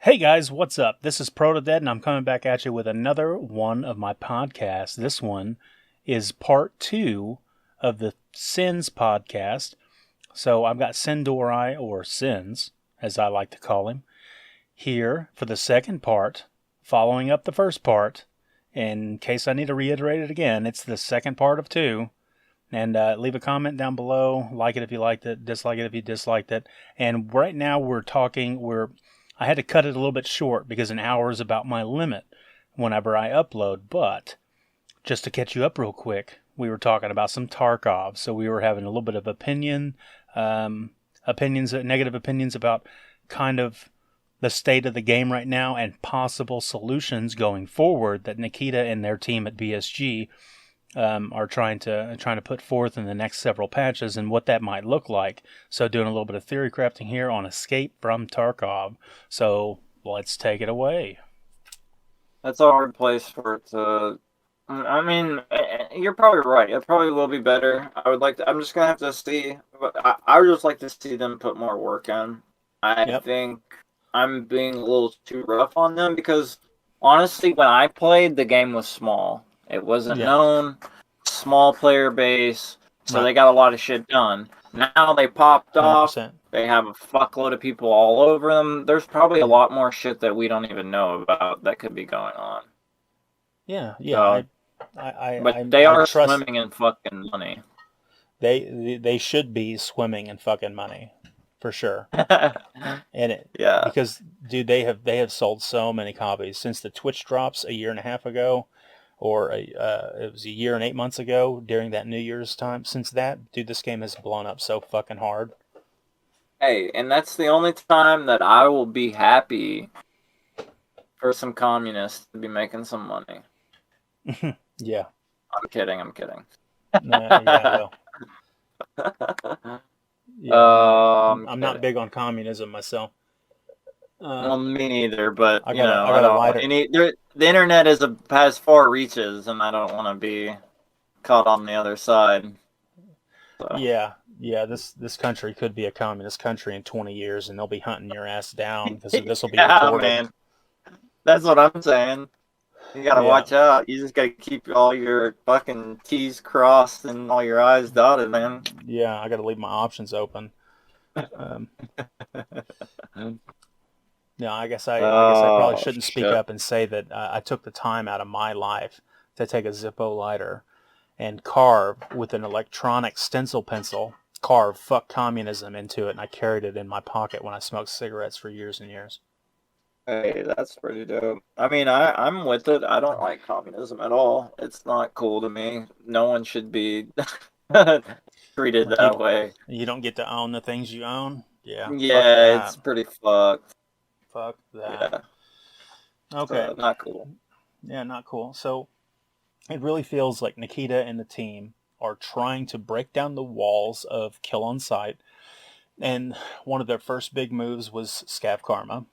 Hey guys, what's up? This is Protodead, and I'm coming back at you with another one of my podcasts. This one is part 2 of the Sins podcast. So I've got Sindorii, or Sins, as I like to call him, here for the second part, following up the first part. In case I need to reiterate it again, it's the second part of 2. And leave a comment down below, like it if you liked it, dislike it if you disliked it. And right now I had to cut it a little bit short because an hour is about my limit whenever I upload. But just to catch you up real quick, we were talking about some Tarkov. So we were having a little bit of negative opinions about kind of the state of the game right now and possible solutions going forward that Nikita and their team at BSG are trying to put forth in the next several patches and what that might look like. So doing a little bit of theory crafting here on Escape from Tarkov. So let's take it away. That's a hard place for it to... I mean, you're probably right. It probably will be better. I'm just going to have to see. But I would just like to see them put more work in. I think I'm being a little too rough on them because, honestly, when I played, the game was small. It wasn't known, small player base, so they got a lot of shit done. Now they popped 100%. Off, they have a fuckload of people all over them. There's probably a lot more shit that we don't even know about that could be going on. Yeah. But they are swimming in fucking money. They should be swimming in fucking money, for sure. Because, dude, they have sold so many copies since the Twitch drops a year and a half ago. Or it was a year and 8 months ago during that New Year's time. Since that, dude, this game has blown up so fucking hard. Hey, and that's the only time that I will be happy for some communists to be making some money. Yeah. I'm kidding. I'm not big on communism myself. Well, me neither, but I got a lighter. The internet has far reaches, and I don't want to be caught on the other side. So. Yeah. This country could be a communist country in 20 years, and they'll be hunting your ass down because this will be recorded. Man. That's what I'm saying. You gotta watch out. You just gotta keep all your fucking T's crossed and all your I's dotted, man. Yeah, I gotta leave my options open. No, I guess I probably shouldn't speak up and say that I took the time out of my life to take a Zippo lighter and carve with an electronic stencil pencil, carve "fuck communism" into it, and I carried it in my pocket when I smoked cigarettes for years and years. Hey, that's pretty dope. I mean, I'm with it. I don't like communism at all. It's not cool to me. No one should be treated that way. You don't get to own the things you own? Yeah. Yeah, it's pretty fucked. Fuck that. Yeah. Okay. So, not cool. Yeah, not cool. So it really feels like Nikita and the team are trying to break down the walls of kill on sight. And one of their first big moves was Scav Karma.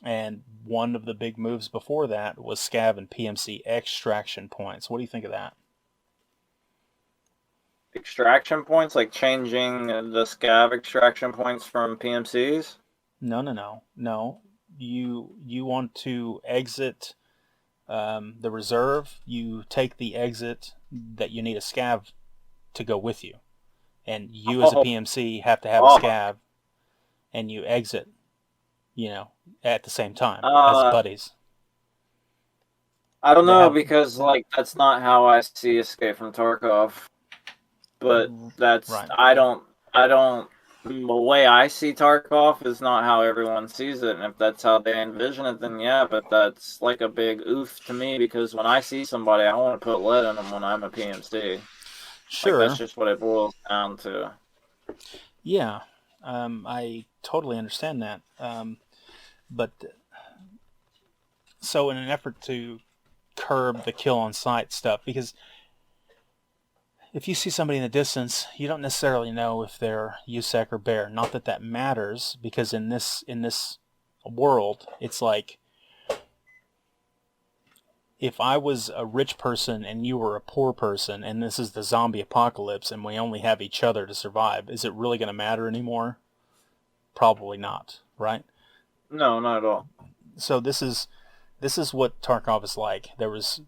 And one of the big moves before that was Scav and PMC extraction points. What do you think of that? Extraction points? Like changing the Scav extraction points from PMCs? No. You want to exit the reserve. You take the exit that you need a Scav to go with you. And you as a PMC have to have a Scav. And you exit, at the same time as buddies. I don't know, because that's not how I see Escape from Tarkov. But that's right. I don't the way I see Tarkov is not how everyone sees it, and if that's how they envision it, then yeah, but that's like a big oof to me, because when I see somebody, I want to put lead in them when I'm a PMC. Sure. That's just what it boils down to. Yeah, I totally understand that. But so in an effort to curb the kill on sight stuff, because if you see somebody in the distance, you don't necessarily know if they're USEC or Bear. Not that that matters, because in this world, it's like if I was a rich person and you were a poor person, and this is the zombie apocalypse, and we only have each other to survive, is it really going to matter anymore? Probably not, right? No, not at all. So this is what Tarkov is like. There was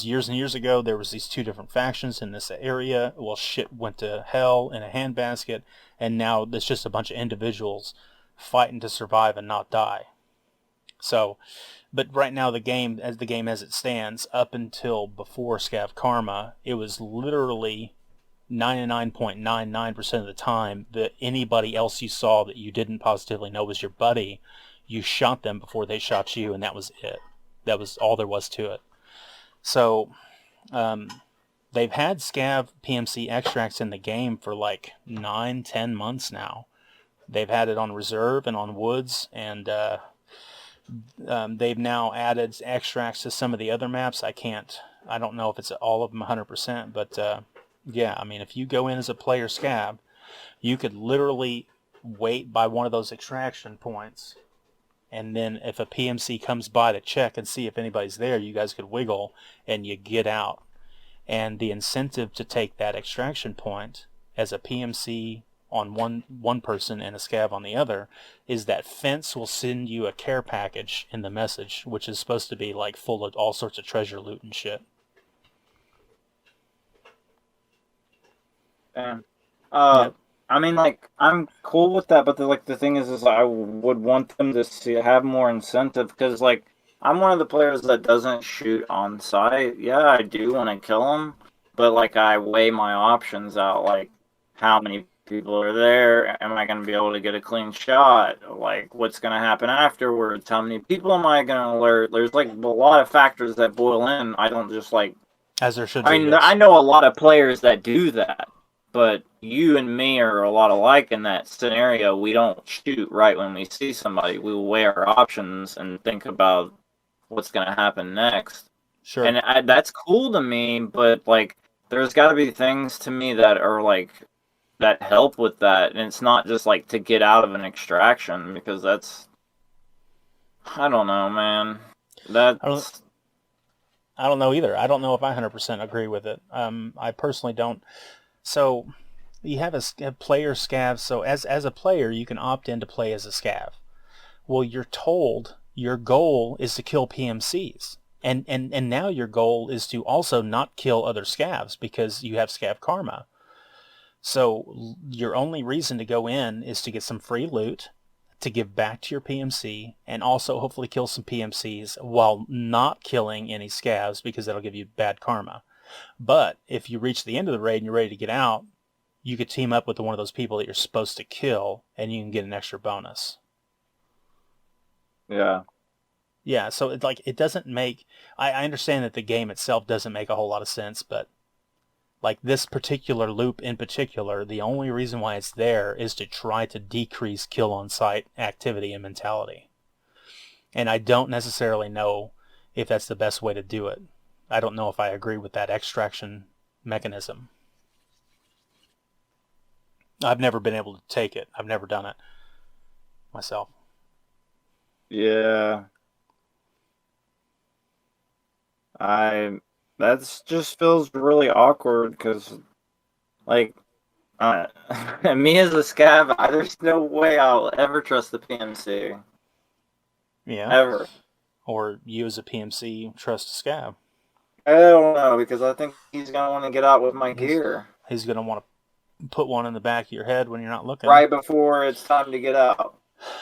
years and years ago, there was these two different factions in this area. Well, shit went to hell in a handbasket, and now there's just a bunch of individuals fighting to survive and not die. So, but right now the game as it stands, up until before Scav Karma, it was literally 99.99% of the time that anybody else you saw that you didn't positively know was your buddy, you shot them before they shot you, and that was it. That was all there was to it. So, they've had Scav PMC extracts in the game for like 9-10 months now. They've had it on Reserve and on Woods, and they've now added extracts to some of the other maps. I don't know if it's all of them 100%, but yeah, I mean, if you go in as a player Scav, you could literally wait by one of those extraction points, and then if a PMC comes by to check and see if anybody's there, you guys could wiggle and you get out. And the incentive to take that extraction point as a PMC on one person and a Scav on the other is that Fence will send you a care package in the message, which is supposed to be like full of all sorts of treasure loot and shit. Damn. Yep. I mean, like, I'm cool with that, but the thing is I would want them to have more incentive, because, like, I'm one of the players that doesn't shoot on sight. Yeah, I do want to kill them, but, like, I weigh my options out, like, how many people are there? Am I going to be able to get a clean shot? Like, what's going to happen afterwards? How many people am I going to alert? There's, like, a lot of factors that boil in. I don't just, like... As there should be. I mean, yes. I know a lot of players that do that. But you and me are a lot alike in that scenario. We don't shoot right when we see somebody. We weigh our options and think about what's going to happen next. Sure. And that's cool to me, but, like, there's got to be things to me that are, like, that help with that. And it's not just, like, to get out of an extraction, because that's... I don't know, man. That's... I don't know either. I don't know if I 100% agree with it. I personally don't. So you have a player Scav. So as a player, you can opt in to play as a Scav. Well, you're told your goal is to kill PMCs. And now your goal is to also not kill other Scavs because you have Scav Karma. So your only reason to go in is to get some free loot, to give back to your PMC, and also hopefully kill some PMCs while not killing any Scavs, because that'll give you bad karma. But if you reach the end of the raid and you're ready to get out, you could team up with one of those people that you're supposed to kill, and you can get an extra bonus. Yeah. Yeah, so it doesn't make... I understand that the game itself doesn't make a whole lot of sense, but like this particular loop in particular, the only reason why it's there is to try to decrease kill on sight activity and mentality. And I don't necessarily know if that's the best way to do it. I don't know if I agree with that extraction mechanism. I've never been able to take it. I've never done it myself. Yeah. That just feels really awkward, because, like, me as a Scav, there's no way I'll ever trust the PMC. Yeah. Ever. Or you as a PMC trust a Scav. I don't know, because I think he's going to want to get out with my gear. He's going to want to put one in the back of your head when you're not looking. Right before it's time to get out.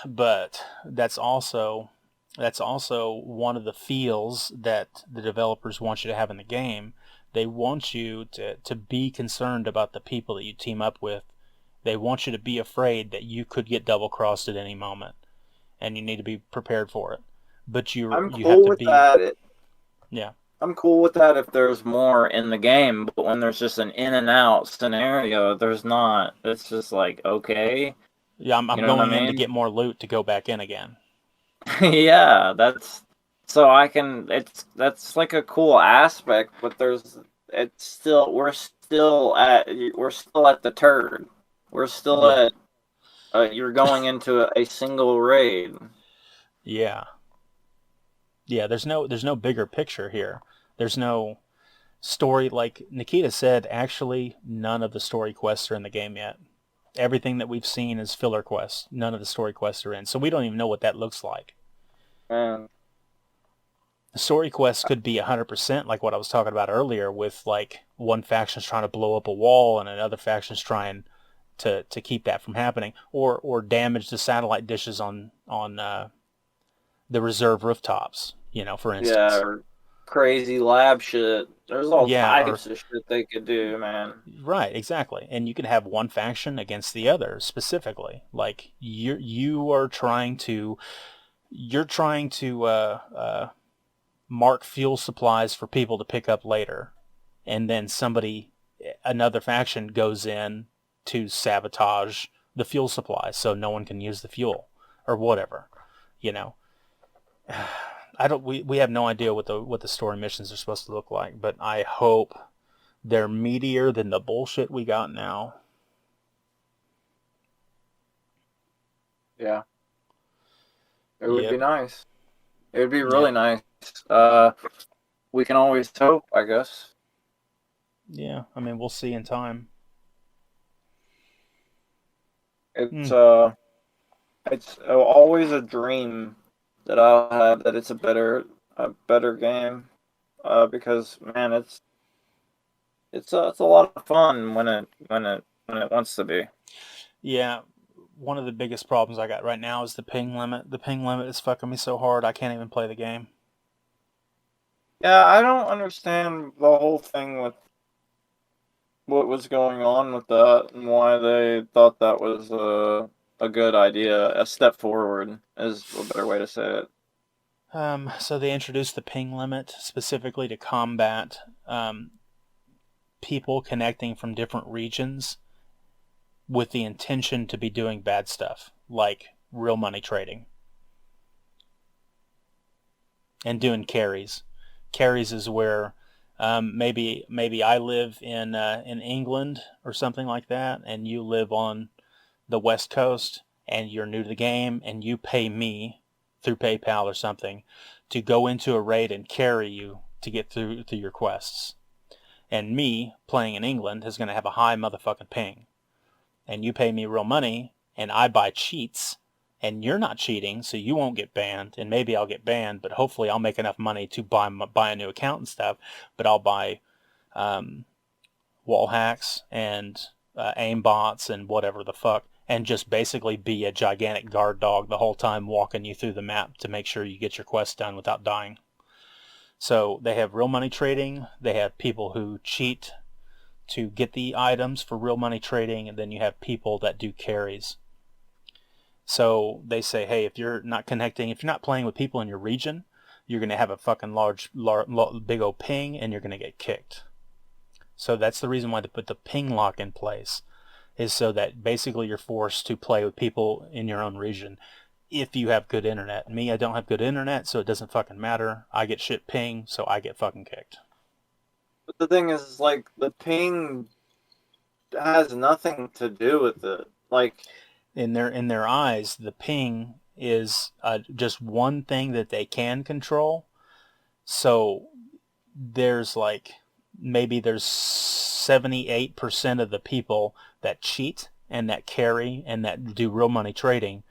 But that's also one of the feels that the developers want you to have in the game. They want you to be concerned about the people that you team up with. They want you to be afraid that you could get double-crossed at any moment, and you need to be prepared for it. But you have to be... that. Yeah. I'm cool with that if there's more in the game, but when there's just an in and out scenario, there's not. It's just like, okay. Yeah, I'm going in to get more loot to go back in again. Yeah, that's like a cool aspect, but we're still at the turd. We're still at you're going into a single raid. Yeah. Yeah, there's no bigger picture here. There's no story. Like Nikita said, actually, none of the story quests are in the game yet. Everything that we've seen is filler quests. None of the story quests are in. So we don't even know what that looks like. Man, The story quests could be 100% like what I was talking about earlier, with like one faction's trying to blow up a wall and another faction's trying to keep that from happening, or damage the satellite dishes on the reserve rooftops. For yeah, instance. or crazy lab shit. There's all Yeah, or types of shit they could do, man. right, exactly. And you can have one faction against the other specifically. Like you're trying to mark fuel supplies for people to pick up later, and then another faction goes in to sabotage the fuel supply so no one can use the fuel or whatever. You know, I don't. We have no idea what the story missions are supposed to look like, but I hope they're meatier than the bullshit we got now. Yeah, it would be Yep. nice. It would be really Yep. nice. We can always hope, I guess. Yeah. I mean, we'll see in time. It's Hmm. uh, it's always a dream that I'll have that it's a better game. Because man, it's a lot of fun when it wants to be. Yeah. One of the biggest problems I got right now is the ping limit. The ping limit is fucking me so hard I can't even play the game. Yeah, I don't understand the whole thing with what was going on with that and why they thought that was a good idea. A step forward is a better way to say it. So they introduced the ping limit specifically to combat people connecting from different regions with the intention to be doing bad stuff, like real money trading and doing carries. Carries is where maybe I live in England or something like that, and you live on the West Coast, and you're new to the game, and you pay me through PayPal or something to go into a raid and carry you to get through your quests. And me playing in England is going to have a high motherfucking ping, and you pay me real money, and I buy cheats, and you're not cheating, so you won't get banned, and maybe I'll get banned, but hopefully I'll make enough money to buy a new account and stuff. But I'll buy um, wall hacks and aim bots and whatever the fuck, and just basically be a gigantic guard dog the whole time, walking you through the map to make sure you get your quest done without dying. So they have real money trading. They have people who cheat to get the items for real money trading, and then you have people that do carries. So they say, hey, if you're not playing with people in your region, you're going to have a fucking big old ping, and you're going to get kicked. So that's the reason why they put the ping lock in place, is so that basically you're forced to play with people in your own region if you have good internet. Me, I don't have good internet, so it doesn't fucking matter. I get shit ping, so I get fucking kicked. But the thing is, like, the ping has nothing to do with it. Like, In their eyes, the ping is just one thing that they can control. So there's like maybe there's 78% of the people that cheat and that carry and that do real money trading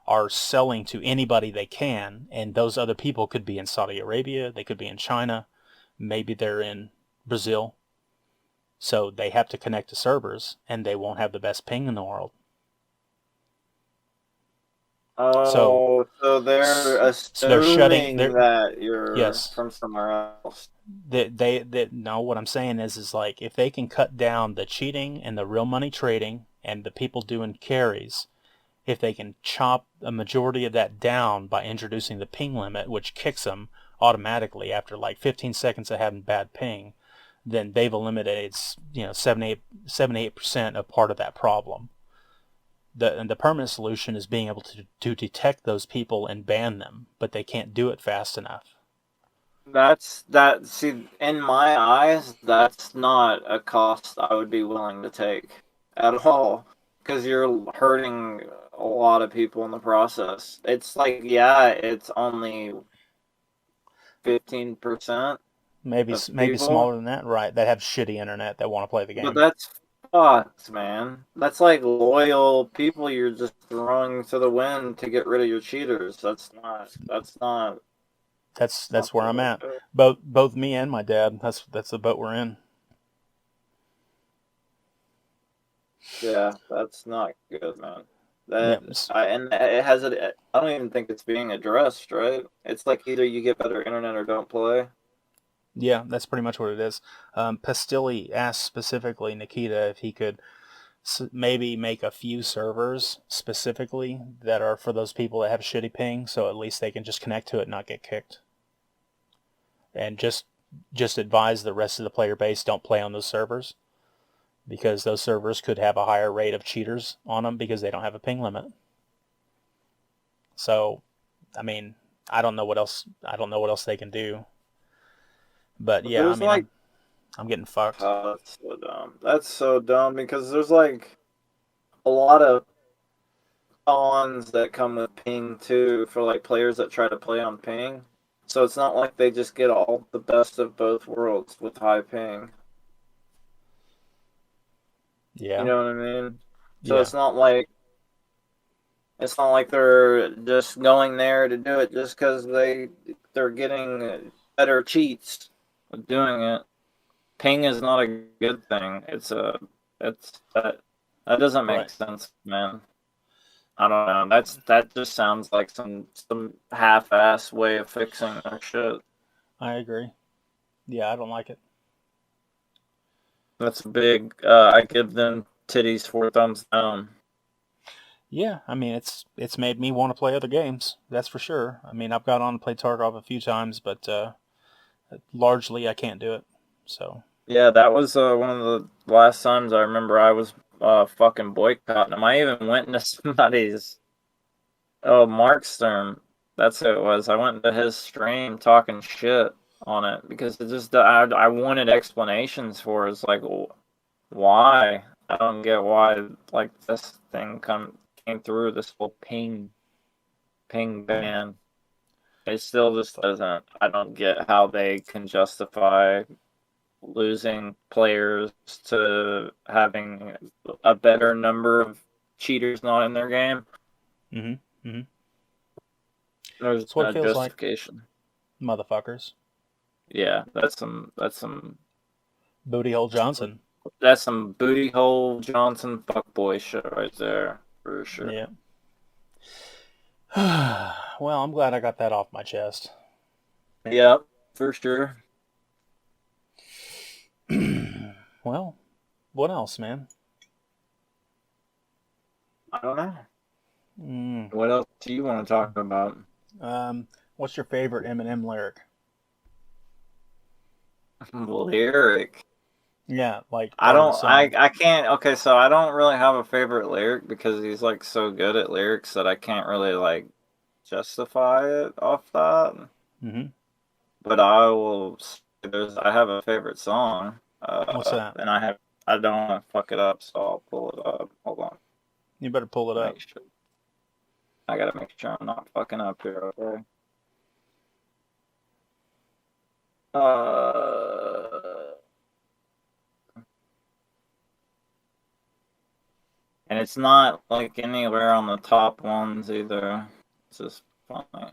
are selling to anybody they can, and those other people could be in Saudi Arabia, they could be in China, maybe they're in Brazil. So they have to connect to servers, and they won't have the best ping in the world. So oh, so they're so they're shutting. assuming that you're Yes, from somewhere else. they no. What I'm saying is like, if they can cut down the cheating and the real money trading and the people doing carries, if they can chop a majority of that down by introducing the ping limit, which kicks them automatically after like 15 seconds of having bad ping, then they've eliminated 78% of part of that problem. The permanent solution is being able to detect those people and ban them, but they can't do it fast enough. See, in my eyes, that's not a cost I would be willing to take at all. Because you're hurting a lot of people in the process. It's like, yeah, it's only 15% Maybe of maybe people, smaller than that, right? That have shitty internet that want to play the but game. fucked, man. That's like loyal people you're just throwing to the wind to get rid of your cheaters. That's not That's where the I'm way at. to do it. Both me and my dad. That's the boat we're in. Yeah, that's not good, man. Yeah, And it has it. I don't even think it's being addressed, right? It's like either you get better internet or don't play. yeah, that's pretty much what it is. Pastilli asked specifically Nikita if he could maybe make a few servers specifically that are for those people that have shitty ping, so at least they can just connect to it and not get kicked. And just advise the rest of the player base don't play on those servers because those servers could have a higher rate of cheaters on them because they don't have a ping limit. So, I mean, I don't know what else. I don't know what else they can do. But But yeah, I there's mean, like, I'm getting fucked. oh, that's so dumb. That's so dumb because there's like a lot of cons that come with ping too for like players that try to play on ping. So it's not like they just get all the best of both worlds with high ping. You Yeah, know what I mean? So yeah, it's not like they're just going there to do it just because they're getting better cheats with doing it. Ping is not a good thing. It's that doesn't make right. sense, man. I don't know. That just sounds like some half-ass way of fixing their shit. I agree. Yeah, I don't like it. That's big. I give them titties 4 thumbs down. Yeah, I mean, it's made me want to play other games. That's for sure. I mean, I've got on to play Tarkov a few times, but largely I can't do it. So Yeah, that was one of the last times I remember I was fucking boycotting them. I even went into somebody's Markstern. That's who it was. I went into his stream talking shit on it because it just I wanted explanations for it. It's like why? I don't get why like this thing came through this whole ping ban. It still just doesn't. I don't get how they can justify losing players to having a better number of cheaters not in their game. mm-hmm, mm-hmm. There's That's what it no feels like, justification. motherfuckers. Yeah, that's some Booty hole Johnson. that's some booty hole Johnson fuckboy shit right there for sure. Yeah. Well, I'm glad I got that off my chest. Yep, for sure. Well, what else, man? I don't know. Mm. What else do you want to talk about? What's your favorite Eminem lyric? Lyric. Yeah, like I part of the don't. I song. I can't. Okay, so I don't really have a favorite lyric because he's like so good at lyrics that I can't really like justify it off that. Mm-hmm. But I will. I have a favorite song. What's that? And I don't want to fuck it up, so I'll pull it up. Hold on. You better pull it up. Make sure. I gotta make sure I'm not fucking up here. Okay. Uh. And it's not like anywhere on the top ones either. It's just funny.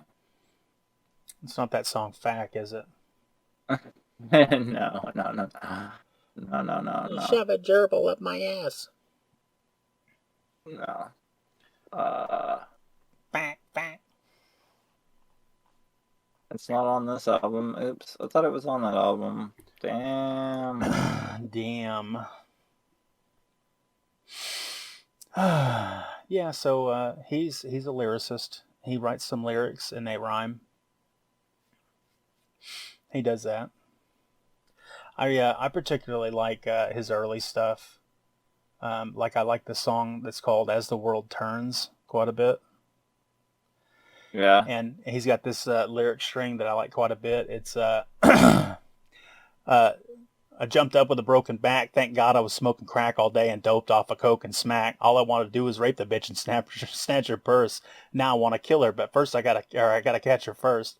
It's not that song "Fack," is it? No, no, no, no, no, no, You no, shove a gerbil up my ass. no. Uh, Fack, fack. it's not on this album. Oops, I thought it was on that album. Damn. Damn. Yeah, so he's a lyricist. He writes some lyrics and they rhyme. He does that. I particularly like his early stuff. Like I like the song that's called "As the World Turns" quite a bit. Yeah. And he's got this lyric string that I like quite a bit. It's uh, I jumped up with a broken back. Thank God I was smoking crack all day and doped off a coke and smack. All I wanted to do was rape the bitch and snatch her purse. Now I want to kill her, but first I gotta catch her first.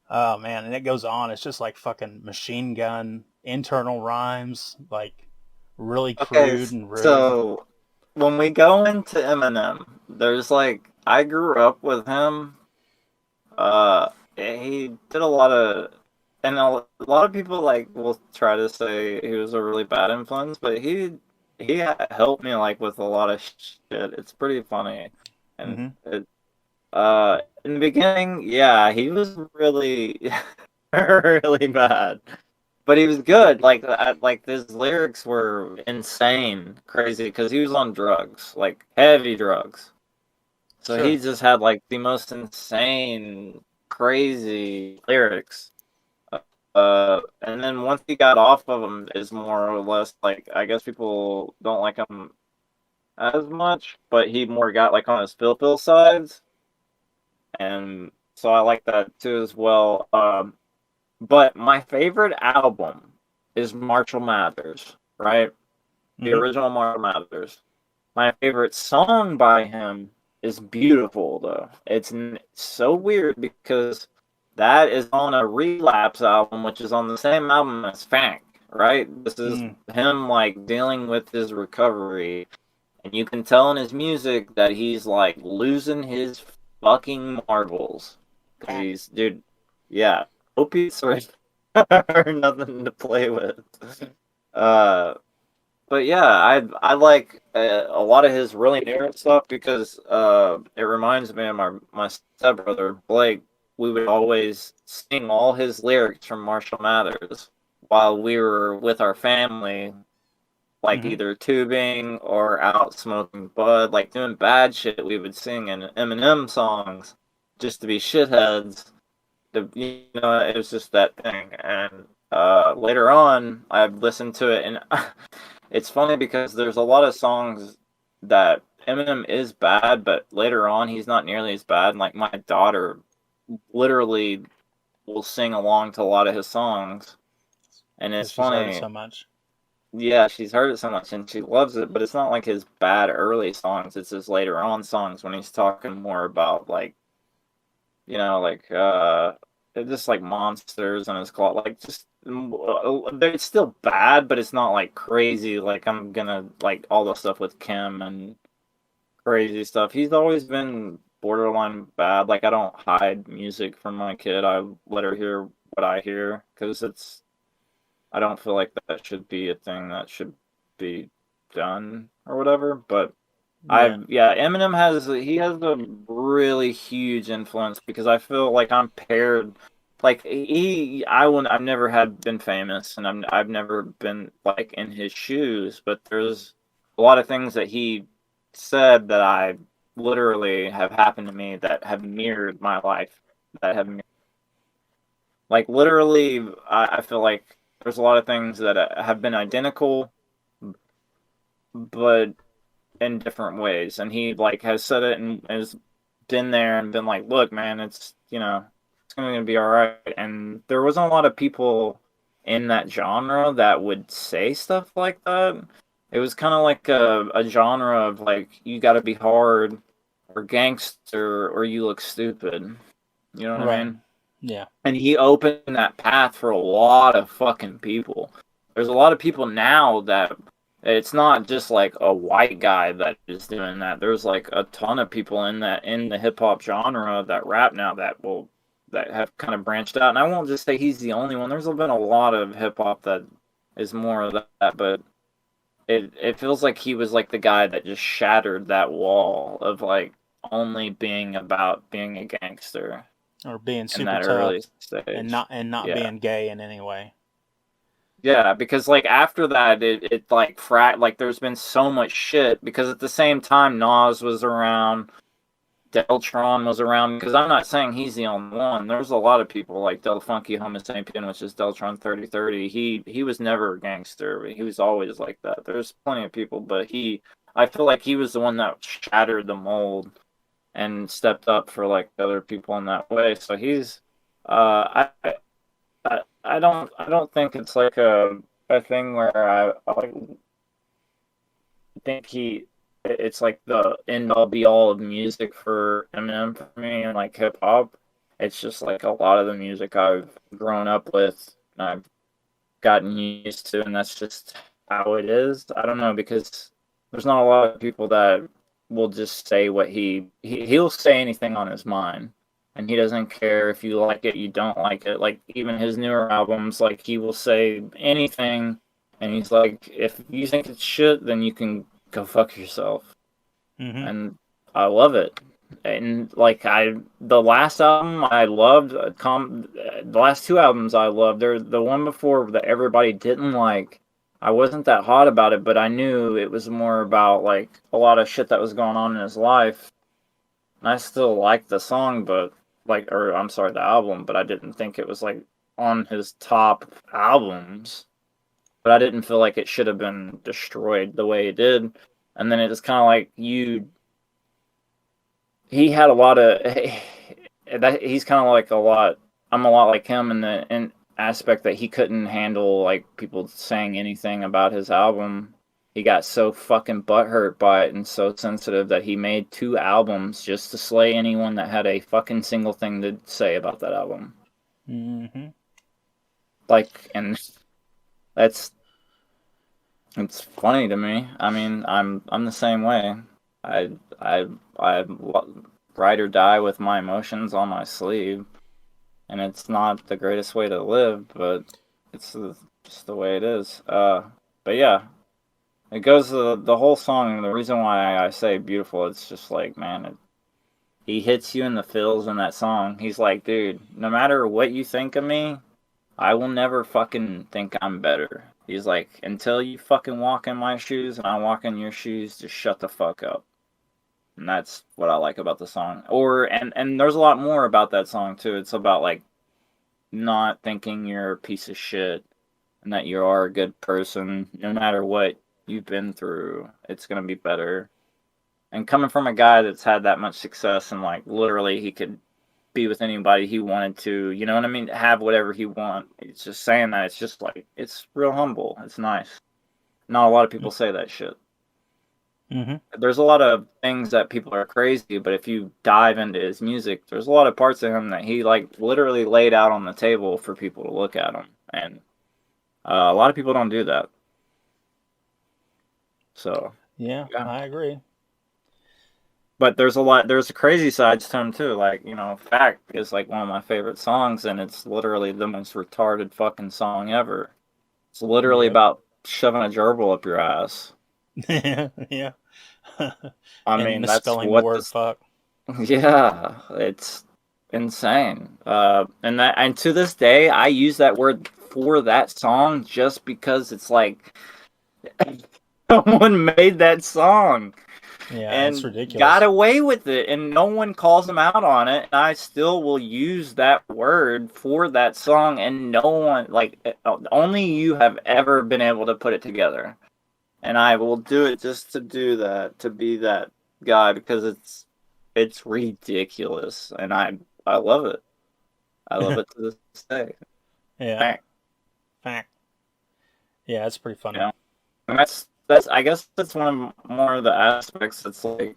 Oh man, and it goes on. It's just like fucking machine gun internal rhymes, like really Okay, crude and rude. so when we go into Eminem, there's like I grew up with him. He did a lot of, and a lot of people like will try to say he was a really bad influence, but helped me like with a lot of shit. It's pretty funny, and Hmm. in the beginning, yeah, he was really really bad. But he was good. Like his lyrics were insane, crazy, because he was on drugs, like heavy drugs. So he Sure. just had like the most insane, crazy lyrics. And then once he got off of them, is more or less like I guess people don't like him as much, but he more got like on his Phil sides, and so I like that too as well. But my favorite album is Marshall Mathers, right? The Hmm. original Marshall Mathers. My favorite song by him is Beautiful, though. It's so weird because that is on a Relapse album, which is on the same album as Fank, right? This is Mm. him like dealing with his recovery, and you can tell in his music that he's like losing his fucking marbles. Because he's, dude, yeah, opiates are nothing to play with. Uh, but yeah, I like a lot of his really newer stuff because it reminds me of my stepbrother Blake. We would always sing all his lyrics from Marshall Mathers while we were with our family, like Hmm. either tubing or out smoking bud, like doing bad shit. We would sing in Eminem songs just to be shitheads. It was just that thing. And later on, I've listened to it, and it's funny because there's a lot of songs that Eminem is bad, but later on, he's not nearly as bad. Like my daughter literally will sing along to a lot of his songs, and Because it's she's heard it funny. so much. Yeah, she's heard it so much and she loves it, but it's not like his bad early songs. It's his later on songs when he's talking more about like, like just like monsters and his claw, like just it's still bad, but it's not like crazy. Like I'm gonna like all the stuff with Kim and crazy stuff. He's always been borderline bad. Like I don't hide music from my kid. I let her hear what I hear because I don't feel like that should be a thing that should be done or whatever. But Yeah. yeah, Eminem has a really huge influence because I feel like I'm paired. Like I've never had been famous and I've never been like in his shoes, but there's a lot of things that he said that I literally have happened to me that have mirrored my life, that have like literally I feel like there's a lot of things that have been identical but in different ways, and he like has said it and has been there and been like, look man, it's gonna be all right. And there wasn't a lot of people in that genre that would say stuff like that. It was kind of like a genre of like you got to be hard or gangster or you look stupid, you know what I Right. mean? Yeah. And he opened that path for a lot of fucking people. There's a lot of people now that it's not just like a white guy that is doing that. There's like a ton of people in the hip hop genre that rap now that have kind of branched out. And I won't just say he's the only one. There's been a lot of hip hop that is more of that, but it feels like he was like the guy that just shattered that wall of like only being about being a gangster Or being in super that early tough stage. and not Yeah. being gay in any way. Yeah, because like after that it like like there's been so much shit because at the same time Nas was around, Deltron was around because I'm not saying he's the only one. There's a lot of people like Del Funky Homo Sapien, which is Deltron 3030. He was never a gangster. He was always like that. There's plenty of people, but I feel like he was the one that shattered the mold and stepped up for like other people in that way. So he's I don't think it's like a thing where I like think it's like the end all be all of music for Eminem for me and like hip hop. It's just like a lot of the music I've grown up with and I've gotten used to, and that's just how it is. I don't know, because there's not a lot of people that will just say what he'll say anything on his mind, and he doesn't care if you like it, you don't like it. Like even his newer albums, like he will say anything, and he's like, if you think it's shit, then you can go fuck yourself. Mm-hmm. And I love it. And like the last album I loved, the last two albums I loved. They're the one before that everybody didn't like. I wasn't that hot about it, but I knew it was more about like a lot of shit that was going on in his life. And I still liked the song, but like, or I'm sorry, the album, but I didn't think it was like on his top albums. But I didn't feel like it should have been destroyed the way it did. And then it was kind of like he had a lot of he's kind of like a lot. I'm a lot like him in the aspect that he couldn't handle like people saying anything about his album. He got so fucking butthurt by it and so sensitive that he made 2 albums just to slay anyone that had a fucking single thing to say about that album. Mm-hmm. Like, and it's funny to me. I mean, I'm the same way. I ride or die with my emotions on my sleeve, and it's not the greatest way to live, but it's just the way it is. But yeah, it goes the whole song, and the reason why I say beautiful, it's just like, man, he hits you in the feels in that song. He's like, dude, no matter what you think of me, I will never fucking think I'm better. He's like, until you fucking walk in my shoes and I walk in your shoes, just shut the fuck up. And that's what I like about the song. And there's a lot more about that song too. It's about like not thinking you're a piece of shit and that you are a good person. No matter what you've been through, it's gonna be better. And coming from a guy that's had that much success and like literally he could be with anybody he wanted to, you know what I mean? Have whatever he want. It's just saying that, it's just like, it's real humble. It's nice. Not a lot of people say that shit. Mm-hmm. There's a lot of things that people are crazy, but if you dive into his music, there's a lot of parts of him that he like literally laid out on the table for people to look at him. And a lot of people don't do that. So Yeah, I agree. But there's crazy sides to him too. Like, you know, Fact is like one of my favorite songs, and it's literally the most retarded fucking song ever. It's literally about shoving a gerbil up your ass. Yeah. I and mean, that's misspelling what the word fuck. Yeah, it's insane. And to this day, I use that word for that song just because it's like someone made that song. Yeah, it's And ridiculous. got away with it, and no one calls them out on it. And I still will use that word for that song, and no one, like, only you have ever been able to put it together. And I will do it just to do that, to be that guy, because it's ridiculous, and I love it. I love it to this day. Yeah. Fact. Yeah, it's pretty funny. You know? And I guess that's one of more of the aspects that's like,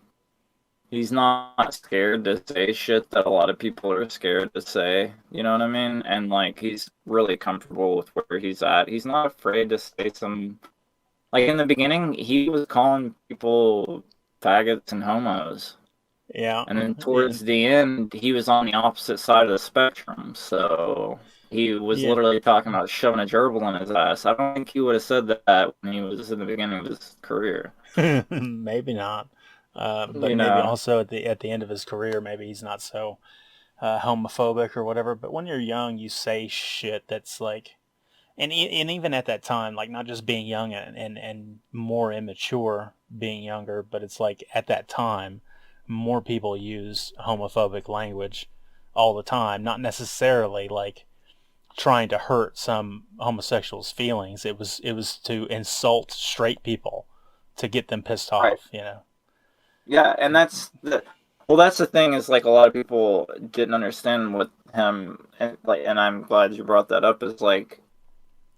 he's not scared to say shit that a lot of people are scared to say. You know what I mean? And like, he's really comfortable with where he's at. He's not afraid to say some. Like in the beginning, he was calling people faggots and homos. Yeah. And then towards the end, he was on the opposite side of the spectrum. So he was literally talking about shoving a gerbil in his ass. I don't think he would have said that when he was in the beginning of his career. Maybe not. But You maybe know. also at the end of his career, maybe he's not so homophobic or whatever. But when you're young, you say shit that's like, and even at that time, like not just being young and more immature being younger, but it's like at that time, more people use homophobic language all the time. Not necessarily like trying to hurt some homosexuals' feelings. It was to insult straight people to get them pissed off. Right. You know. Yeah, and that's the thing is like a lot of people didn't understand with him, and I'm glad you brought that up. Is like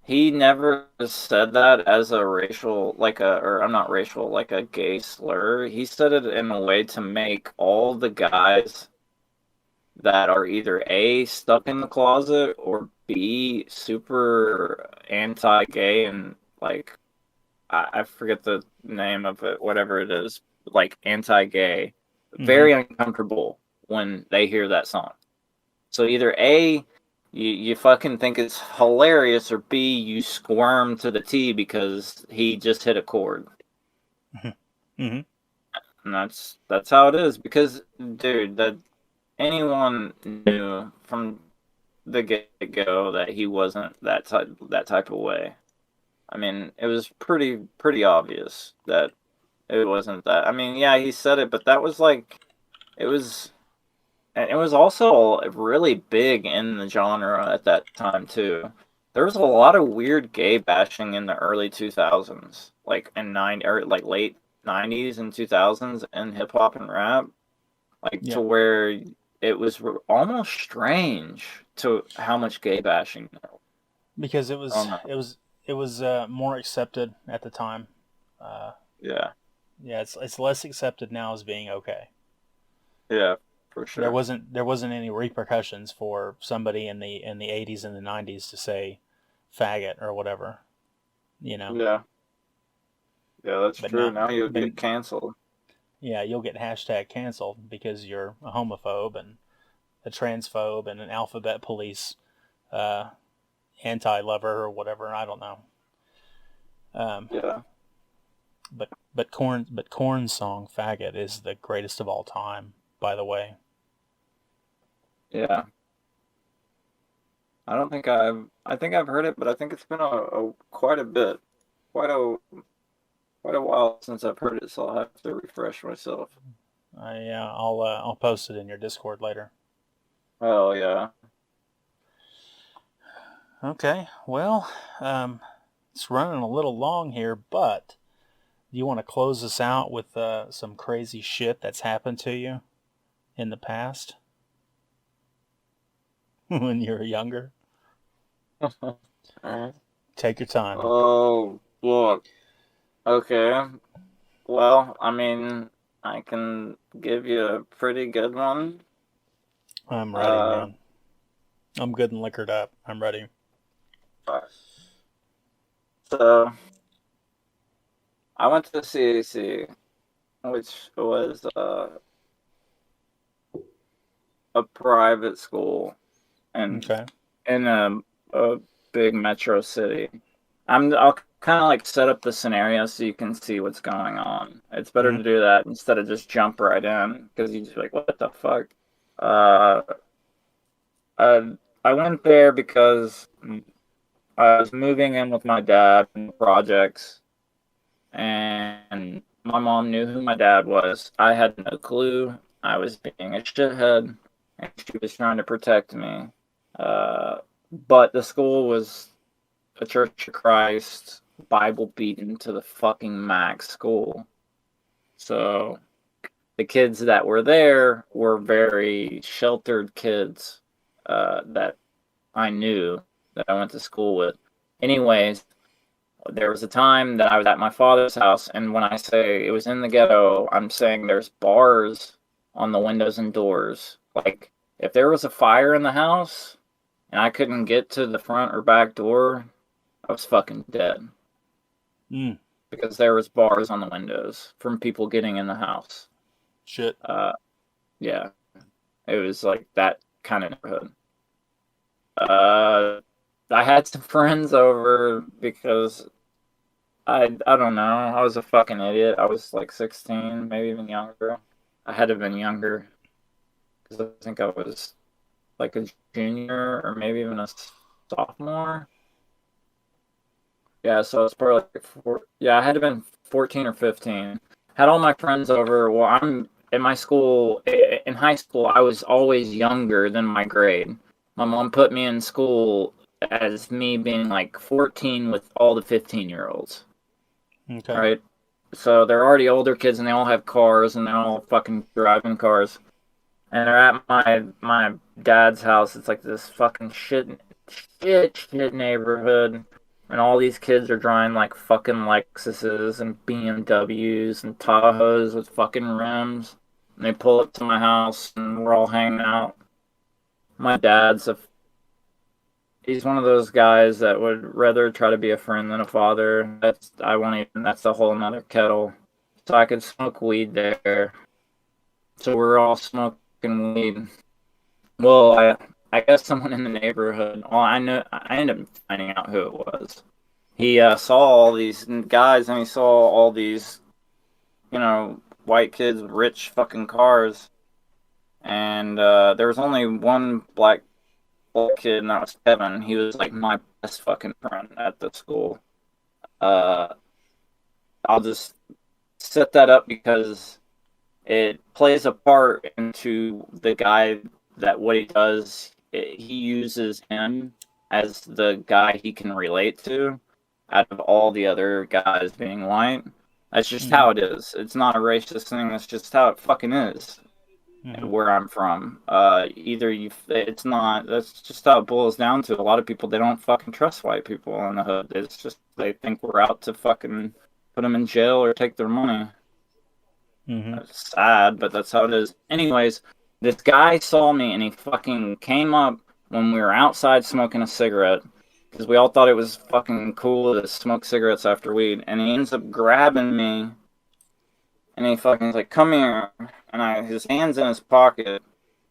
he never said that as a racial, or I'm not racial, like a gay slur. He said it in a way to make all the guys that are either A, stuck in the closet, or B, super anti-gay and like I forget the name of it, whatever it is, like anti-gay, Mm-hmm. very uncomfortable when they hear that song. So either A, you fucking think it's hilarious, or B, you squirm to the T because he just hit a chord. Mm-hmm. And that's how it is. Because, dude, that anyone knew from the get-go that he wasn't that type of way. I mean, it was pretty obvious that it wasn't that. I mean, yeah, he said it, but that was like it was. And it was also really big in the genre at that time too. There was a lot of weird gay bashing in the early 2000s, like in like late 90s and 2000s in hip hop and rap, like to Yep. where it was almost strange to how much gay bashing there was. Because I don't know. it was more accepted at the time. Uh, Yeah, yeah, it's less accepted now as being okay. yeah, for sure. There wasn't any repercussions for somebody in the 80s and the 90s to say faggot or whatever, you know. Yeah, yeah, that's But true. not Now you'll but get canceled. yeah, you'll get hashtag canceled because you're a homophobe and a transphobe and an alphabet police uh, anti-lover or whatever. I don't know. Um, Yeah, but Korn's song "Faggot" is the greatest of all time. By the way, yeah. I think I've heard it, but I think it's been a quite a bit, quite a quite a while since I've heard it, so I'll have to refresh myself. I'll post it in your Discord later. Oh yeah. Okay, well, it's running a little long here, but do you want to close us out with some crazy shit that's happened to you in the past when you were younger? Take your time. Oh, look. Okay. Well, I mean, I can give you a pretty good one. I'm ready, Uh, man. I'm good and liquored up. I'm ready. so I went to CAC, which was a private school, and Okay. in a big metro city. I'll kind of like set up the scenario so you can see what's going on. It's better Mm-hmm. to do that instead of just jump right in because you just be like, what the fuck? Uh, I went there because I was moving in with my dad in projects, and my mom knew who my dad was. I had no clue. I was being a shithead, and she was trying to protect me. Uh, but the school was a Church of Christ, Bible beaten to the fucking max school. So the kids that were there were very sheltered kids that I knew that I went to school with. Anyways, there was a time that I was at my father's house, and when I say it was in the ghetto, I'm saying there's bars on the windows and doors. Like, if there was a fire in the house and I couldn't get to the front or back door, I was fucking dead Mm. because there was bars on the windows from people getting in the house. Shit. Uh, yeah, it was like that kind of neighborhood. Uh, I had some friends over because I don't know. I was a fucking idiot. I was like 16, maybe even younger. I had to have been younger because I think I was like a junior or maybe even a sophomore. Yeah, so it's probably like yeah, I had to have been 14 or 15. Had all my friends over. Well, I'm in my school in high school. I was always younger than my grade. My mom put me in school as me being like 14 with all the 15-year-olds. Okay. Right? So they're already older kids and they all have cars and they're all fucking driving cars. And they're at my dad's house. It's like this fucking shit neighborhood. And all these kids are driving like fucking Lexuses and BMWs and Tahoes with fucking rims. And they pull up to my house and we're all hanging out. My dad's a He's one of those guys that would rather try to be a friend than a father. That's a whole nother kettle. So I could smoke weed there. So we're all smoking weed. Well, I guess someone in the neighborhood. Well, I ended up finding out who it was. He saw all these guys, and he saw all these, white kids with rich fucking cars. And there was only one black kid, and that was Kevin. He was like my best fucking friend at the school. Uh, I'll just set that up because it plays a part into the guy that what he does. He uses him as the guy he can relate to out of all the other guys being white. That's just how it is. It's not a racist thing. That's just how it fucking is. Where I'm from. It's not, that's just how it boils down to. A lot of people, they don't fucking trust white people in the hood. It's just, they think we're out to fucking put them in jail or take their money. It's sad, but that's how it is. Anyways, this guy saw me and he fucking came up when we were outside smoking a cigarette because we all thought it was fucking cool to smoke cigarettes after weed, and he ends up grabbing me and he fucking is like, come here. And his hand's in his pocket.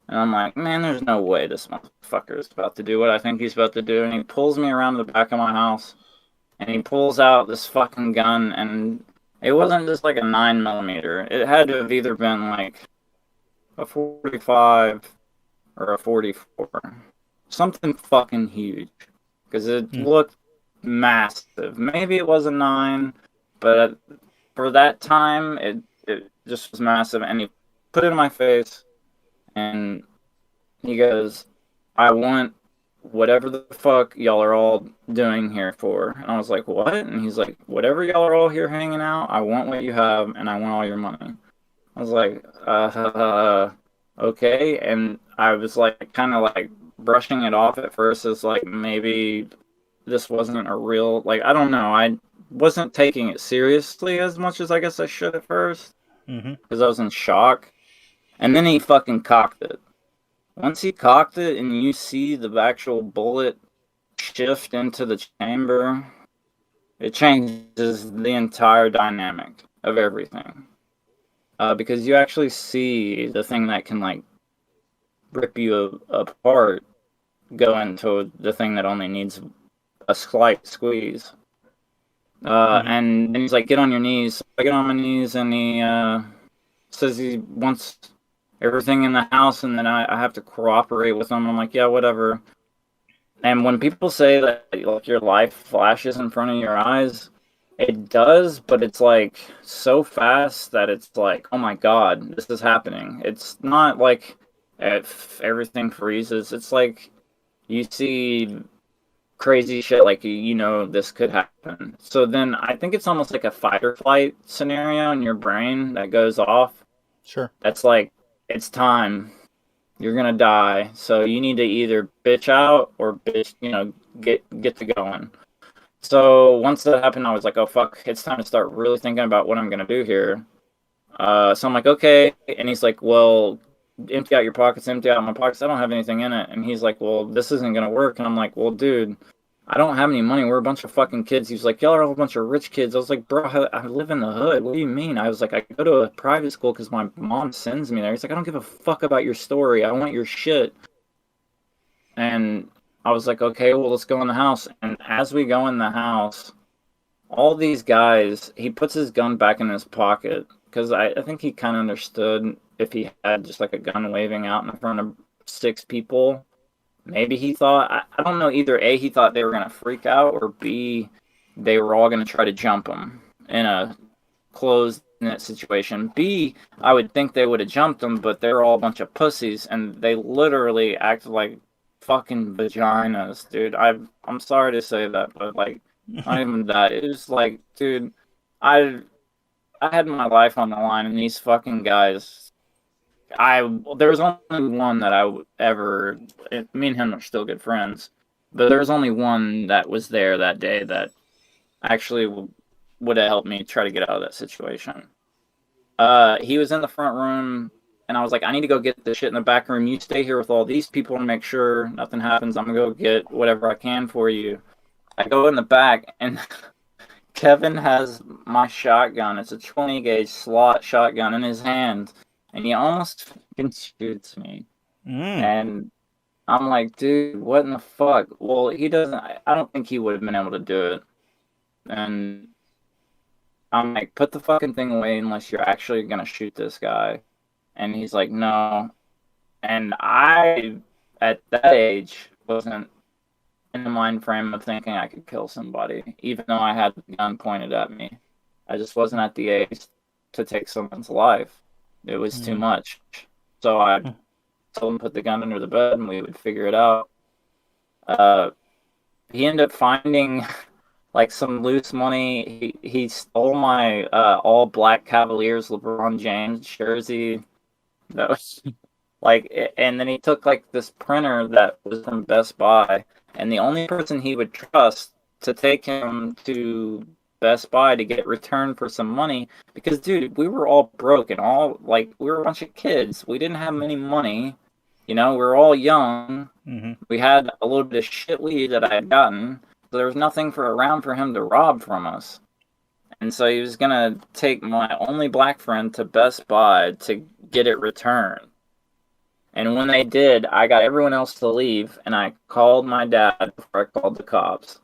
And I'm like, man, there's no way this motherfucker is about to do what I think he's about to do. And he pulls me around the back of my house. And he pulls out this fucking gun. And it wasn't just like a 9mm. It had to have either been like a 45 or a 44. Something fucking huge. Because it looked massive. Maybe it was a 9. But for that time, it just was massive, and he put it in my face, and he goes, I want whatever the fuck y'all are all doing here for. And I was like, what? And he's like, whatever y'all are all here hanging out, I want what you have, and I want all your money. I was like, okay. And I was like, kind of like brushing it off at first as like, maybe this wasn't a real, like, I don't know. I wasn't taking it seriously as much as I guess I should at first. Because I was in shock. And then he fucking cocked it. Once he cocked it and you see the actual bullet shift into the chamber, it changes the entire dynamic of everything. Because you actually see the thing that can, like, rip you apart go into the thing that only needs a slight squeeze. And then he's like, get on your knees. So I get on my knees, and he says he wants everything in the house, and then I have to cooperate with him. I'm like, yeah, whatever. And when people say that like your life flashes in front of your eyes, it does, but it's like so fast that it's like, oh my god, this is happening. It's not like if everything freezes. It's like you see crazy shit, like, this could happen. So then I think it's almost like a fight or flight scenario in your brain that goes off. Sure. That's like, it's time. You're gonna die. So you need to either bitch out or get to going. So once that happened, I was like, oh fuck, it's time to start really thinking about what I'm gonna do here. So I'm like, okay. And he's like, well, empty out your pockets. Empty out my pockets. I don't have anything in it. And he's like, well, this isn't gonna work. And I'm like, well, dude, I don't have any money. We're a bunch of fucking kids. He was like, y'all are all a bunch of rich kids. I was like, bro, I live in the hood. What do you mean? I was like, I go to a private school because my mom sends me there. He's like, I don't give a fuck about your story. I want your shit. And I was like, okay, well, let's go in the house. And as we go in the house, all these guys, he puts his gun back in his pocket because I think he kind of understood if he had just like a gun waving out in front of 6 people. Maybe he thought, I don't know, either A, he thought they were going to freak out, or B, they were all going to try to jump him in a closed-knit situation. B, I would think they would have jumped him, but they're all a bunch of pussies, and they literally acted like fucking vaginas, dude. I'm sorry to say that, but, like, not even that. It was like, dude, I had my life on the line, and these fucking guys... there was only one that I would ever, me and him are still good friends, but there was only one that was there that day that actually would have helped me try to get out of that situation. He was in the front room and I was like, I need to go get the shit in the back room. You stay here with all these people and make sure nothing happens. I'm gonna go get whatever I can for you. I go in the back, and Kevin has my shotgun. It's a 20 gauge slot shotgun in his hand, and he almost fucking shoots me. And I'm like, dude, what in the fuck? Well, he doesn't. I don't think he would have been able to do it. And I'm like, put the fucking thing away unless you're actually gonna shoot this guy. And he's like, no. And I, at that age, wasn't in the mind frame of thinking I could kill somebody, even though I had the gun pointed at me. I just wasn't at the age to take someone's life. It was too much. So I told him to put the gun under the bed and we would figure it out. He ended up finding like some loose money. He stole my all black Cavaliers LeBron James jersey. That was like, and then he took like this printer that was from Best Buy, and the only person he would trust to take him to Best Buy to get returned for some money, because dude, we were all broke and all like we were a bunch of kids. We didn't have any money, you know. We were all young. We had a little bit of shit weed that I had gotten, so there was nothing around for him to rob from us. And so he was gonna take my only black friend to Best Buy to get it returned. And when they did, I got everyone else to leave, and I called my dad before I called the cops.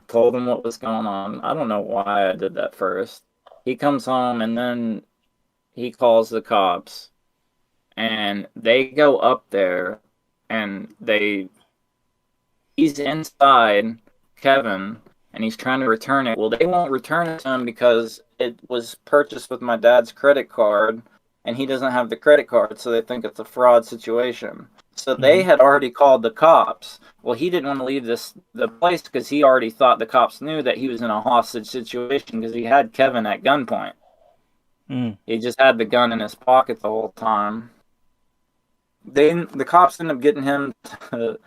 Told him what was going on. I don't know why I did that first. He comes home, and then he calls the cops. And they go up there, and he's inside Kevin, and he's trying to return it. Well, they won't return it to him because it was purchased with my dad's credit card, and he doesn't have the credit card, so they think it's a fraud situation. So they had already called the cops. Well, he didn't want to leave the place because he already thought the cops knew that he was in a hostage situation because he had Kevin at gunpoint. He just had the gun in his pocket the whole time. The cops ended up getting him to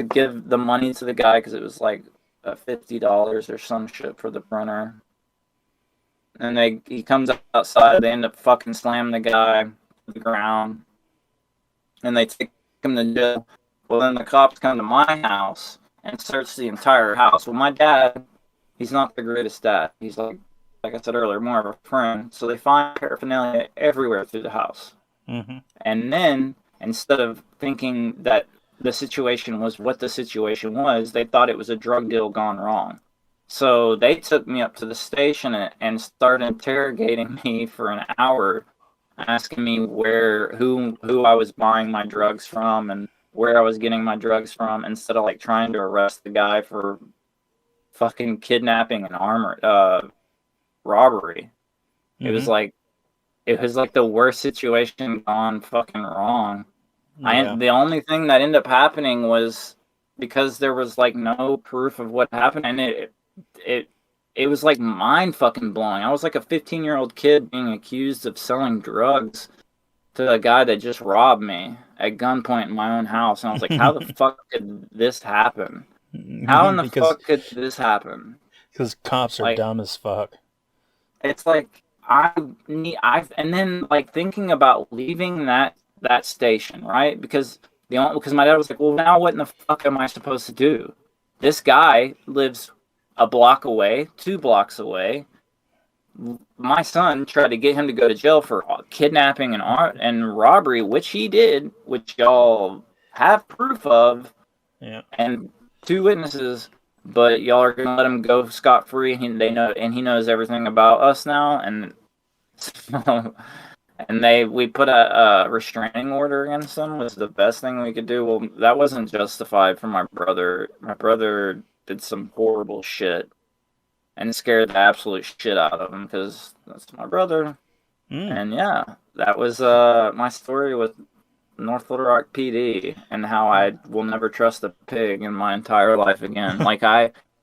give the money to the guy because it was like $50 or some shit for the printer. And he comes outside. They end up fucking slamming the guy to the ground, and they take him to jail. Well, then the cops come to my house and search the entire house. Well, my dad, he's not the greatest dad. He's like I said earlier, more of a friend. So they find paraphernalia everywhere through the house. And then instead of thinking that the situation was what the situation was, they thought it was a drug deal gone wrong. So they took me up to the station and started interrogating me for an hour, asking me who I was buying my drugs from and where I was getting my drugs from, instead of like trying to arrest the guy for fucking kidnapping and robbery. It was like the worst situation gone fucking wrong. The only thing that ended up happening was because there was like no proof of what happened, and it was like mind fucking blowing. I was like a 15-year-old kid being accused of selling drugs to a guy that just robbed me at gunpoint in my own house, and I was like, how the fuck could this happen? How in the fuck could this happen? Because cops are dumb as fuck. It's like and then like thinking about leaving that station, right? Because my dad was like, well, now what in the fuck am I supposed to do? This guy lives a block away, 2 blocks away. My son tried to get him to go to jail for kidnapping and robbery, which he did, which y'all have proof of, and 2 witnesses. But y'all are gonna let him go scot-free, and he knows everything about us now, and we put a restraining order against him. Was the best thing we could do. Well, that wasn't justified for my brother. My brother did some horrible shit and scared the absolute shit out of him because that's my brother. And yeah, that was my story with North Little Rock PD and how I will never trust a pig in my entire life again.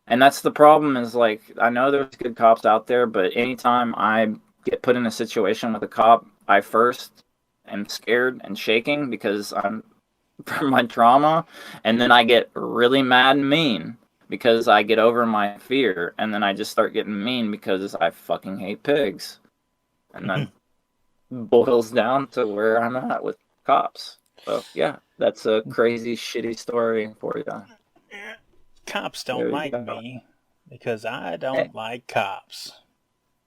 And that's the problem is like, I know there's good cops out there, but anytime I get put in a situation with a cop, I first am scared and shaking because I'm from my trauma, and then I get really mad and mean because I get over my fear, and then I just start getting mean because I fucking hate pigs. And then boils down to where I'm at with cops. So yeah, that's a crazy, shitty story for you. Cops don't There you like go. me because I Eh, don't like cops.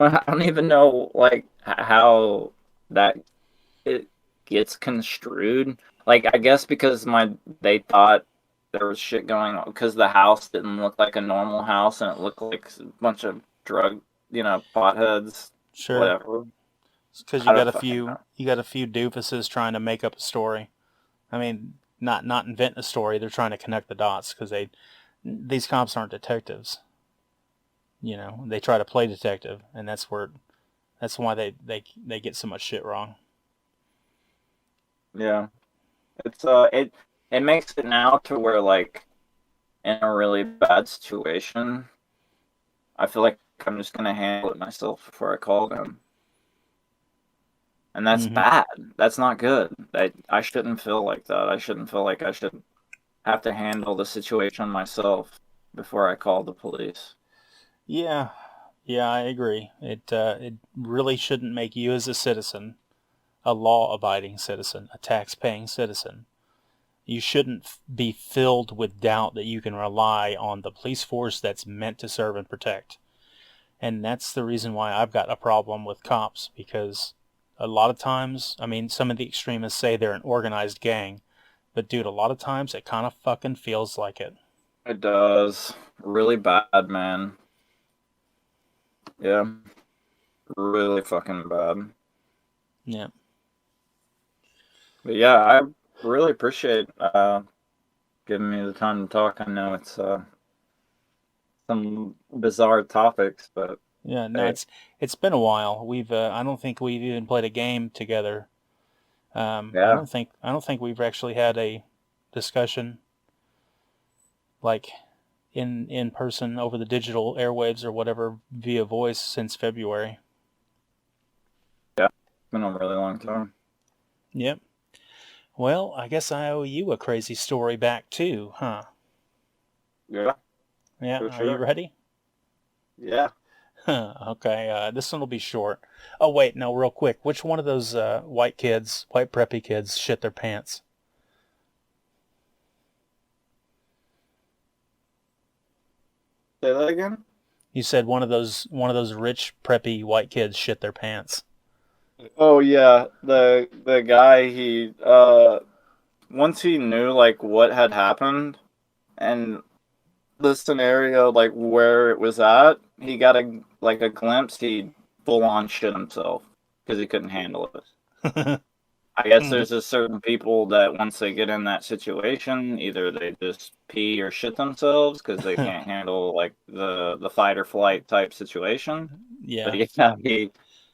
I don't even know like how that it gets construed. Like I guess because they thought there was shit going on because the house didn't look like a normal house and it looked like a bunch of drug, potheads, Sure. whatever. It's because I don't fucking know. you got a few doofuses trying to make up a story. I mean, not invent a story. They're trying to connect the dots because these cops aren't detectives. They try to play detective, and that's why they get so much shit wrong. Yeah. It's it makes it now to where like in a really bad situation, I feel like I'm just gonna handle it myself before I call them. And that's Mm-hmm. bad. That's not good. I shouldn't feel like that. I shouldn't feel like I should have to handle the situation myself before I call the police. Yeah, yeah, I agree. It really shouldn't make you as a citizen, a law-abiding citizen, a tax-paying citizen. You shouldn't be filled with doubt that you can rely on the police force that's meant to serve and protect. And that's the reason why I've got a problem with cops, because a lot of times, I mean, some of the extremists say they're an organized gang, but dude, a lot of times it kind of fucking feels like it. It does. Really bad, man. Yeah. Really fucking bad. Yeah. But yeah, I really appreciate giving me the time to talk. I know it's some bizarre topics, but Yeah, no, hey, it's been a while. I don't think we've even played a game together. yeah, I don't think we've actually had a discussion like in person over the digital airwaves or whatever via voice since February. yeah, it's been a really long time. Yep. Well, I guess I owe you a crazy story back too, huh? Yeah, Yeah, for are you sure. ready? Yeah. Okay, this one will be short. Oh wait, no, real quick. Which one of those white preppy kids shit their pants? Say that again? You said one of those rich preppy white kids shit their pants. Oh yeah, the guy once he knew like what had happened and the scenario like where it was at, he got a glimpse. He full on shit himself because he couldn't handle it. I guess there's just certain people that once they get in that situation, either they just pee or shit themselves because they can't handle like the fight or flight type situation. But Yeah. yeah,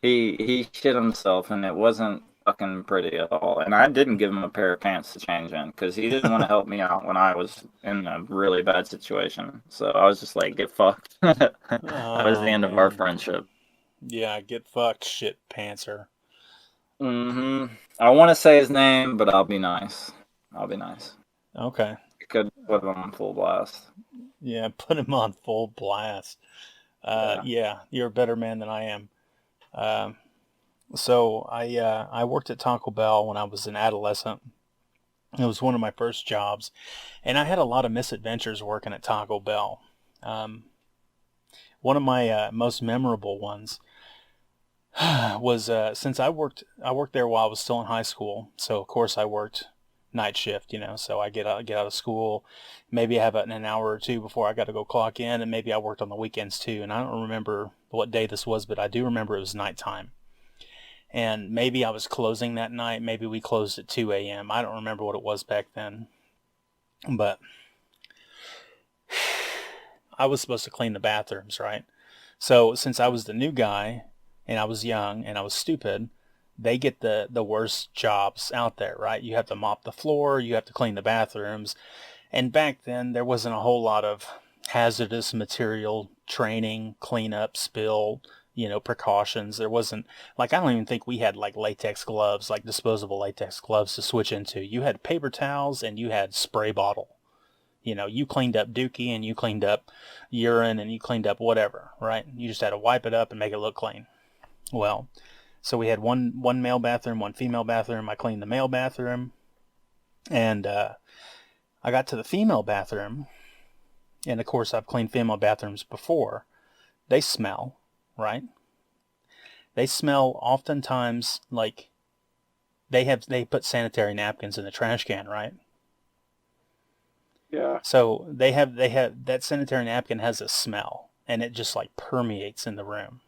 he shit himself and it wasn't fucking pretty at all. And I didn't give him a pair of pants to change in because he didn't want to help me out when I was in a really bad situation. So I was just like, get fucked. That was the Oh end of our man. friendship. Yeah, get fucked, shit pantser. I want to say his name, but I'll be nice. I'll be nice. Okay. I could put him on full blast. Yeah, put him on full blast. Yeah. Yeah, you're a better man than I am. Um, I worked at Taco Bell when I was an adolescent. It was one of my first jobs, and I had a lot of misadventures working at Taco Bell. Um, One of my most memorable ones was since I worked there while I was still in high school. So of course I worked night shift, So I get out of school, maybe I have an hour or two before I got to go clock in, and maybe I worked on the weekends too. And I don't remember what day this was, but I do remember it was nighttime. And maybe I was closing that night. Maybe we closed at 2 a.m. I don't remember what it was back then, but I was supposed to clean the bathrooms, right? So since I was the new guy and I was young and I was stupid, they get the worst jobs out there, right? You have to mop the floor, you have to clean the bathrooms. And back then there wasn't a whole lot of hazardous material training, cleanup, spill, precautions. There wasn't like I don't even think we had like latex gloves, like disposable latex gloves to switch into. You had paper towels and you had spray bottle. You cleaned up dookie and you cleaned up urine and you cleaned up whatever, right? You just had to wipe it up and make it look clean. Well, So we had one male bathroom, one female bathroom. I cleaned the male bathroom, and I got to the female bathroom, and of course I've cleaned female bathrooms before. They smell, right? They smell oftentimes like they put sanitary napkins in the trash can, right? Yeah. So they have that sanitary napkin has a smell, and it just like permeates in the room.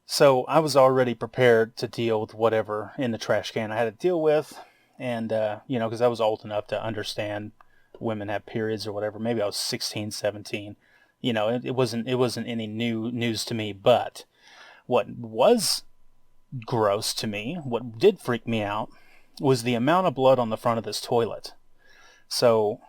So I was already prepared to deal with whatever in the trash can I had to deal with, and because I was old enough to understand women have periods or whatever. Maybe I was 16, 17. It wasn't any new news to me. But what was gross to me, what did freak me out, was the amount of blood on the front of this toilet. So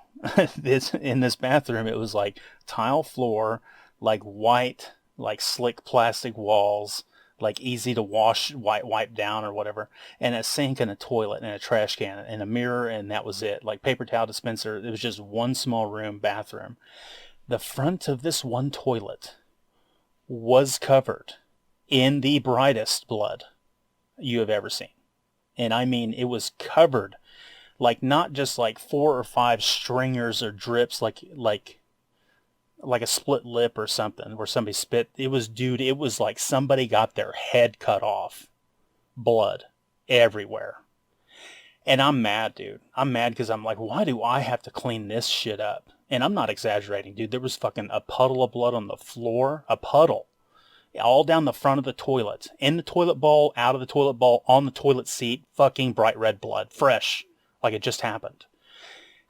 in this bathroom, it was like tile floor, like white, like slick plastic walls, like easy to wash, wipe down or whatever, and a sink and a toilet and a trash can and a mirror, and that was it. Like paper towel dispenser. It was just one small room bathroom. The front of this one toilet was covered in the brightest blood you have ever seen. And I mean, it was covered, like not just like 4 or 5 stringers or drips, like a split lip or something where somebody spit. It was like somebody got their head cut off. Blood everywhere. And I'm mad, dude. I'm mad because I'm like, why do I have to clean this shit up? And I'm not exaggerating, dude. There was fucking a puddle of blood on the floor. A puddle. All down the front of the toilet. In the toilet bowl, out of the toilet bowl, on the toilet seat. Fucking bright red blood. Fresh. Like it just happened.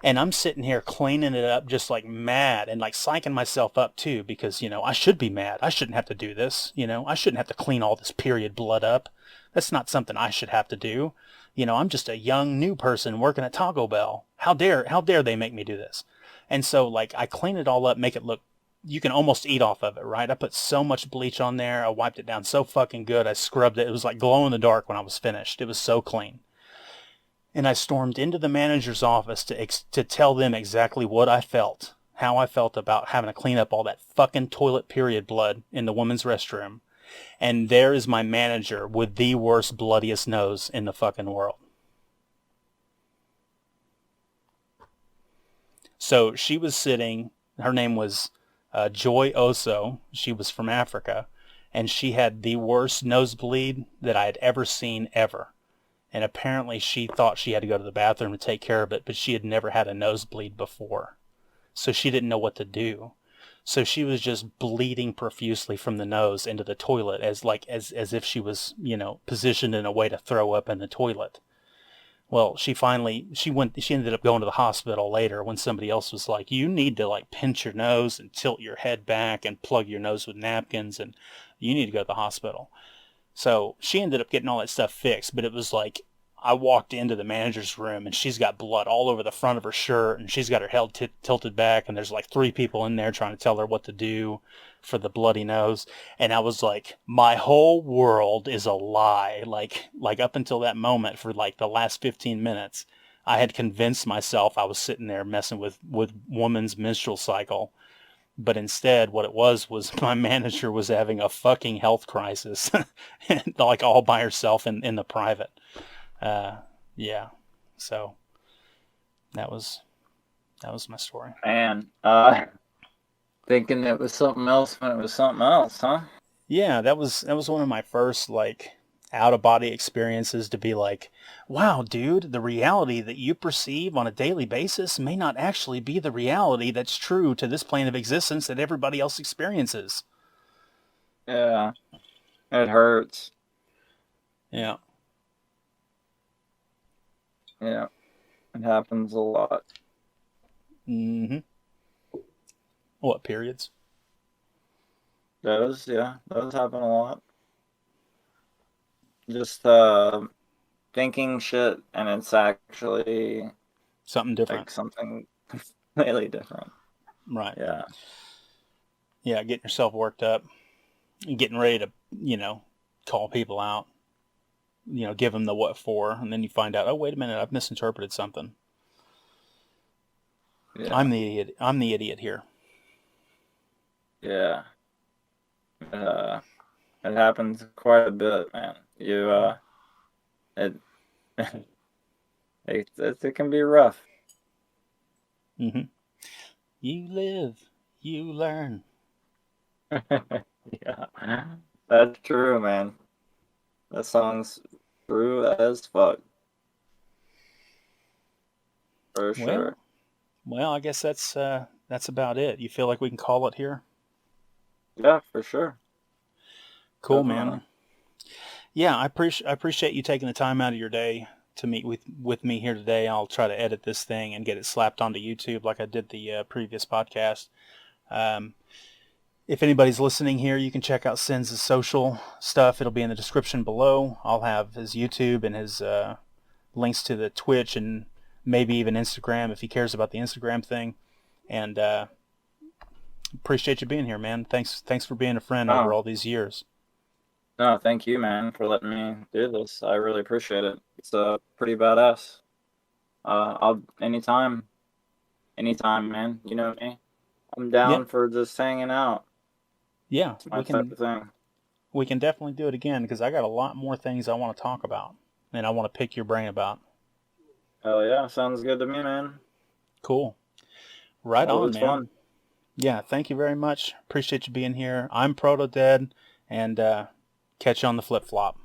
And I'm sitting here cleaning it up just like mad and like psyching myself up too because, I should be mad. I shouldn't have to do this. I shouldn't have to clean all this period blood up. That's not something I should have to do. I'm just a young new person working at Taco Bell. How dare they make me do this? And so like I clean it all up, make it look, you can almost eat off of it, right? I put so much bleach on there. I wiped it down so fucking good. I scrubbed it. It was like glow in the dark when I was finished. It was so clean. And I stormed into the manager's office to tell them exactly what I felt, how I felt about having to clean up all that fucking toilet period blood in the women's restroom. And there is my manager with the worst, bloodiest nose in the fucking world. So she was sitting, her name was Joy Oso. She was from Africa. And she had the worst nosebleed that I had ever seen ever. And apparently she thought she had to go to the bathroom to take care of it, but she had never had a nosebleed before. So she didn't know what to do. So she was just bleeding profusely from the nose into the toilet as if she was, positioned in a way to throw up in the toilet. Well, she ended up going to the hospital later when somebody else was like, you need to like pinch your nose and tilt your head back and plug your nose with napkins and you need to go to the hospital. So she ended up getting all that stuff fixed, but it was like I walked into the manager's room and she's got blood all over the front of her shirt and she's got her head tilted back and there's like 3 people in there trying to tell her what to do for the bloody nose. And I was like, my whole world is a lie. Like up until that moment for like the last 15 minutes, I had convinced myself I was sitting there messing with woman's menstrual cycle. But instead, what it was my manager was having a fucking health crisis, like all by herself in the private. Yeah. So that was my story. Man, thinking it was something else when it was something else, huh? Yeah, that was one of my first like out of body experiences to be like, wow, dude, the reality that you perceive on a daily basis may not actually be the reality that's true to this plane of existence that everybody else experiences. Yeah, it hurts. Yeah. Yeah, it happens a lot. Mm-hmm. What, periods? Those happen a lot. Just thinking shit and it's actually something different. Like something completely different. Right. Yeah. Yeah, getting yourself worked up and getting ready to, call people out. Give them the what for, and then you find out, oh, wait a minute, I've misinterpreted something. Yeah. I'm the idiot here. Yeah. It happens quite a bit, man. It it can be rough. Mm-hmm. You live, you learn. Yeah, that's true, man. That song's true as fuck. For sure. Well, I guess that's about it. You feel like we can call it here? Yeah, for sure. Cool, Definitely. man. Yeah, I appreciate you taking the time out of your day to meet with me here today. I'll try to edit this thing and get it slapped onto YouTube like I did the previous podcast. Um, if anybody's listening here, you can check out Sin's social stuff. It'll be in the description below. I'll have his YouTube and his links to the Twitch and maybe even Instagram if he cares about the Instagram thing. And appreciate you being here, man. Thanks for being a friend over Oh, all these years. no, thank you, man, for letting me do this. I really appreciate it. It's pretty badass. I'll anytime, man. You know me. I'm Yeah, down for just hanging out. yeah, It's my type of thing. we can definitely do it again because I got a lot more things I want to talk about and I want to pick your brain about. Hell yeah, sounds good to me, man. Cool. Right on, Always man. fun. Yeah, thank you very much. Appreciate you being here. I'm Protodead, and catch you on the flip flop.